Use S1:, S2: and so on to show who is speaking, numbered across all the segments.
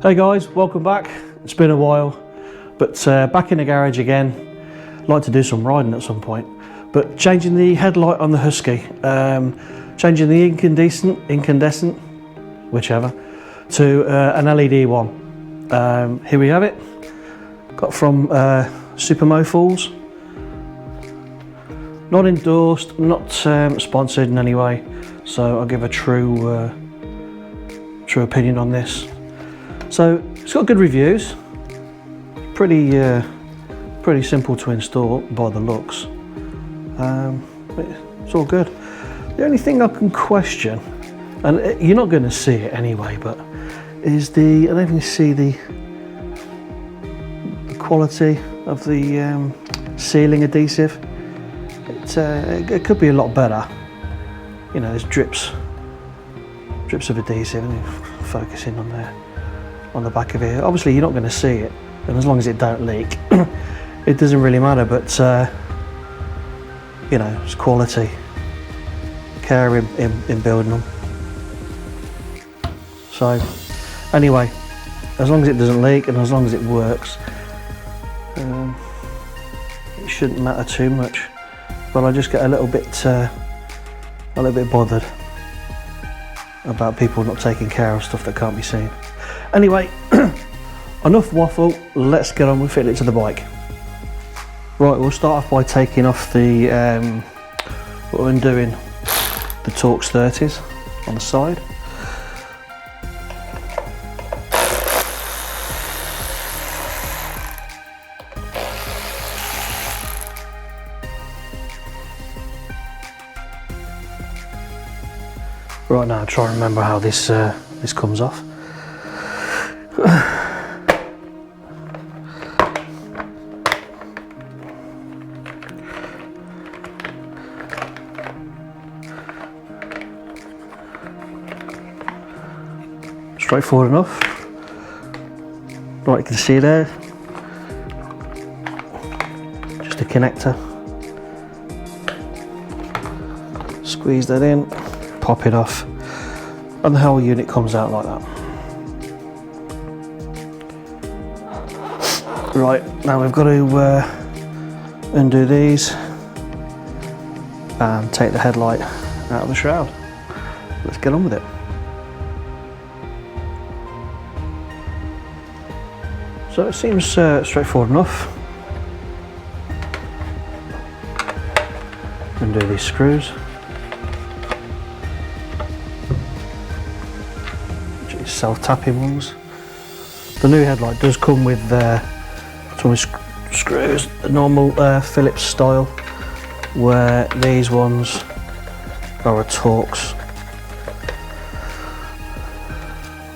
S1: Hey guys, welcome back. It's been a while, but back in the garage again. Like to do some riding at some point, but changing the headlight on the Husky, changing the incandescent, whichever, to an LED one. Here we have it. Got from Supermofools. Not endorsed, not sponsored in any way, so I'll give a true opinion on this. So it's got good reviews. Pretty simple to install by the looks. It's all good. The only thing I can question, and you're not going to see it anyway, but is I don't even see the quality of the sealing adhesive. It could be a lot better. You know, there's drips of adhesive, and focusing on there on the back of it. Obviously you're not going to see it, and as long as it don't leak it doesn't really matter, but you know, it's quality care in building them. So anyway, as long as it doesn't leak and as long as it works, it shouldn't matter too much. But I just get a little bit bothered about people not taking care of stuff that can't be seen. Anyway, enough waffle, let's get on with fitting it to the bike. Right, we'll start off by taking off the, undoing the Torx 30s on the side. Right, now try and remember how this comes off. Straightforward enough. Right, you can see there, just a connector. Squeeze that in, pop it off, and the whole unit comes out like that. Right, now we've got to undo these and take the headlight out of the shroud. Let's get on with it. So it seems straightforward enough. Undo these screws. Self-tapping ones. The new headlight does come with some screws, the normal Phillips style, where these ones are a Torx,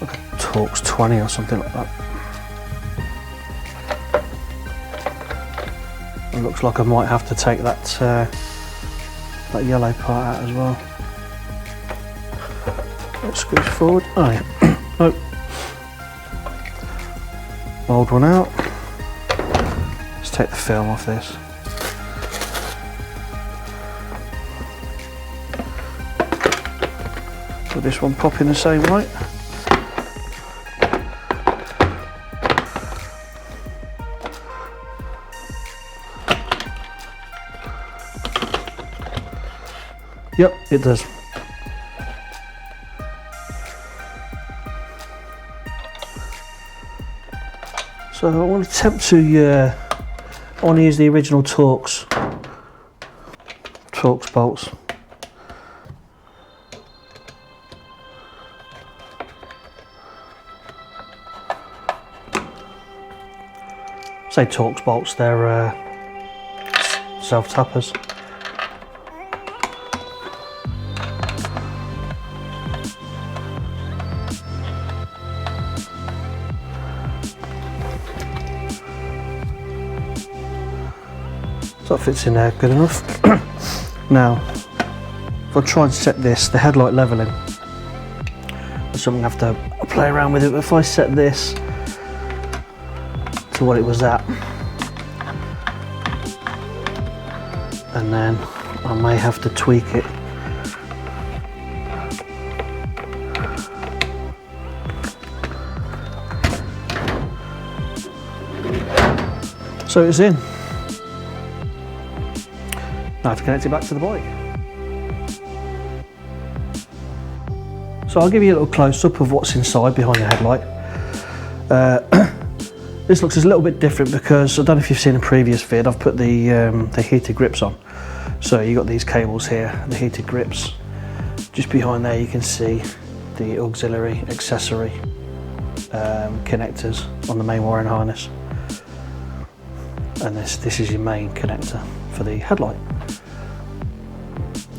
S1: like a Torx 20 or something like that. It looks like I might have to take that yellow part out as well. Let's screw forward. Oh yeah. Nope. Old one out. Let's take the film off this. Will this one pop in the same way? Yep, it does. So I want to attempt to, I want to use the original Torx bolts. Say Torx bolts, they're self-tappers. So that fits in there good enough. Now, if I try and set this, the headlight leveling, that's something I have to play around with it, but if I set this to what it was at, and then I may have to tweak it. So it's in. Now to connect it back to the bike. So I'll give you a little close-up of what's inside behind the headlight. This looks a little bit different because I don't know if you've seen a previous vid, I've put the heated grips on. So you've got these cables here, the heated grips. Just behind there you can see the auxiliary accessory connectors on the main wiring harness. And this is your main connector for the headlight.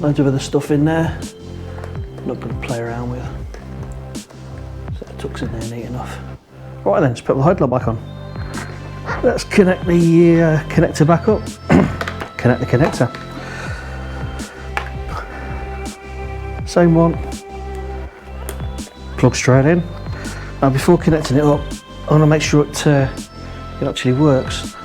S1: Loads of other stuff in there, I'm not going to play around with. So it tucks in there neat enough. Right then, let's put the headlight back on. Let's connect the connector back up. Connect the connector. Same one. Plug straight in. Now before connecting it up, I want to make sure it actually works.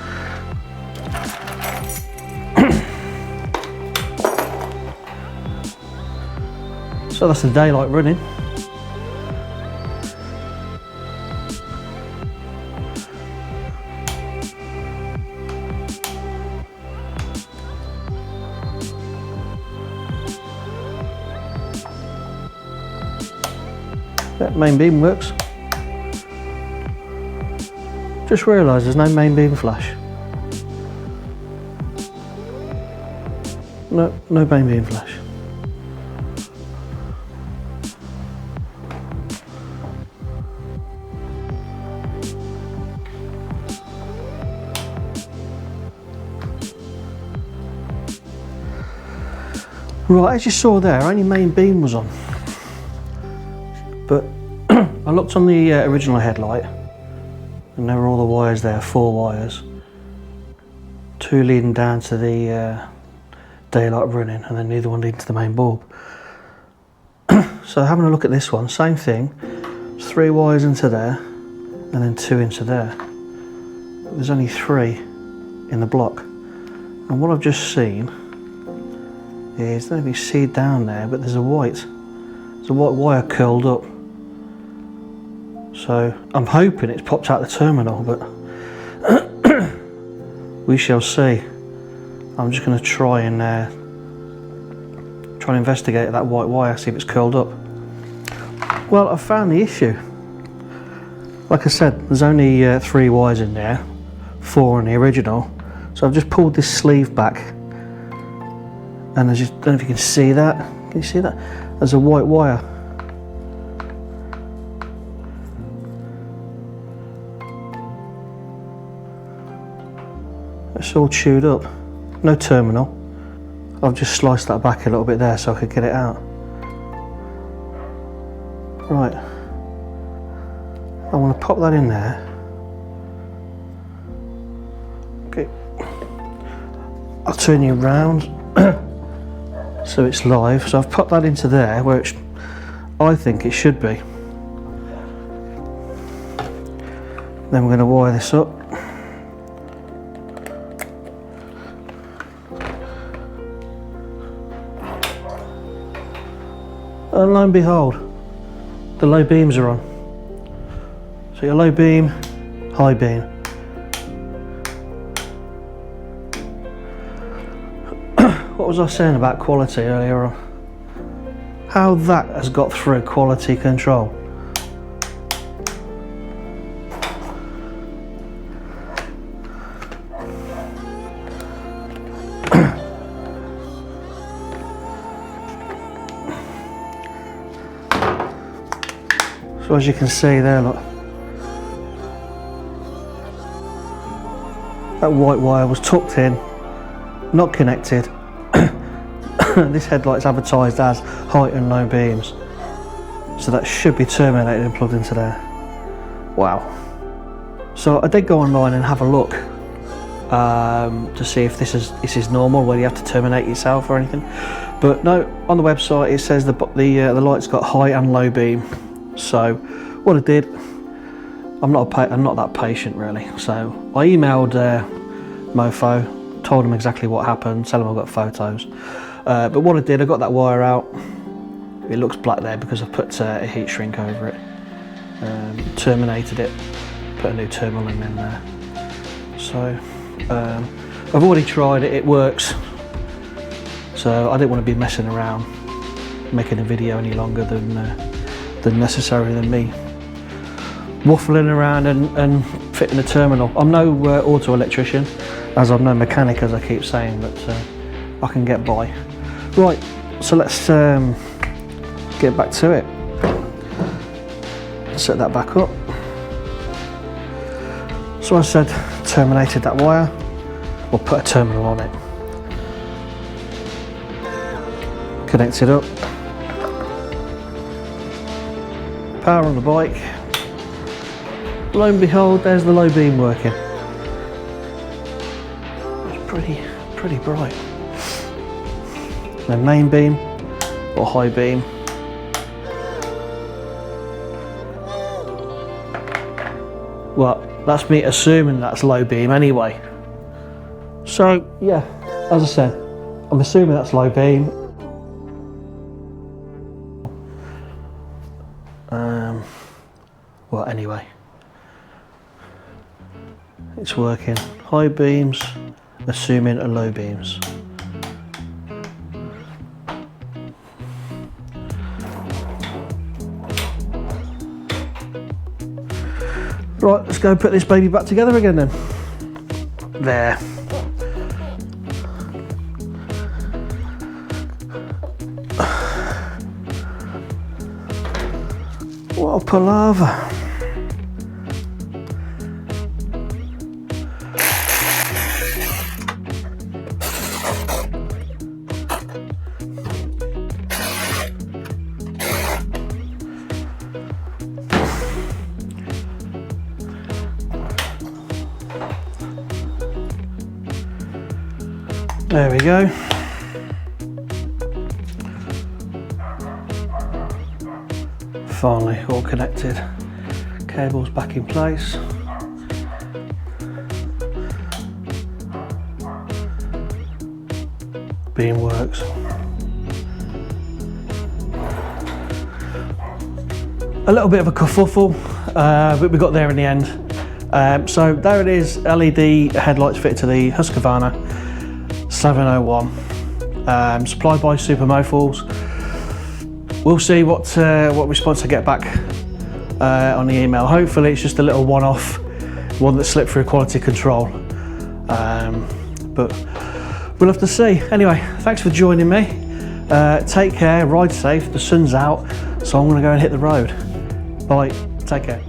S1: So that's the daylight running. That main beam works. Just realised there's no main beam flash. No main beam flash. Right, as you saw there, only main beam was on. But I looked on the original headlight and there were all the wires there, 4 wires. 2 leading down to the daylight running and then the other one leading to the main bulb. So having a look at this one, same thing. 3 wires into there and then 2 into there. There's only 3 in the block. And what I've just seen is, I don't know if you see down there, but there's a white wire curled up. So I'm hoping it's popped out the terminal, but we shall see. I'm just going to try and investigate that white wire, see if it's curled up. Well, I've found the issue. Like I said, there's only 3 wires in there, 4 in the original. So I've just pulled this sleeve back. And I don't know if you can see that. Can you see that? There's a white wire. It's all chewed up. No terminal. I've just sliced that back a little bit there so I could get it out. Right. I want to pop that in there. Okay. I'll turn you around. So it's live, so I've popped that into there where I think it should be. Then we're going to wire this up. And lo and behold, the low beams are on. So your low beam, high beam. What was I saying about quality earlier on? How that has got through quality control. So as you can see there, look, that white wire was tucked in, not connected. This headlight's advertised as height and low beams, so that should be terminated and plugged into there. Wow. So I did go online and have a look to see if this is normal, whether you have to terminate yourself or anything. But no, on the website it says the light's got high and low beam. So what I did, I'm not that patient really. So I emailed Mofo, told them exactly what happened, tell them I've got photos. But what I did, I got that wire out. It looks black there because I've put a heat shrink over it. Terminated it, put a new terminal in there. So I've already tried it, it works. So I didn't want to be messing around making a video any longer than necessary, than me waffling around and fitting a terminal. I'm no auto electrician, as I'm no mechanic, as I keep saying, but I can get by. Right, so let's get back to it. Set that back up. So I said terminated that wire, or put a terminal on it. Connect it up. Power on the bike. Lo and behold, there's the low beam working. It's pretty bright. No main beam or high beam. Well, that's me assuming that's low beam anyway. So yeah, as I said, I'm assuming that's low beam. Well, anyway, it's working. High beams, assuming are low beams. Right, let's go put this baby back together again then. There. What a palaver. There we go. Finally all connected. Cables back in place. Beam works. A little bit of a kerfuffle, but we got there in the end. So there it is, LED headlights fitted to the Husqvarna 701, supplied by Supermofools. We'll see what response I get back on the email. Hopefully it's just a little one-off, one that slipped through quality control, but we'll have to see. Anyway, thanks for joining me. Take care, ride safe, the sun's out, so I'm going to go and hit the road. Bye, take care.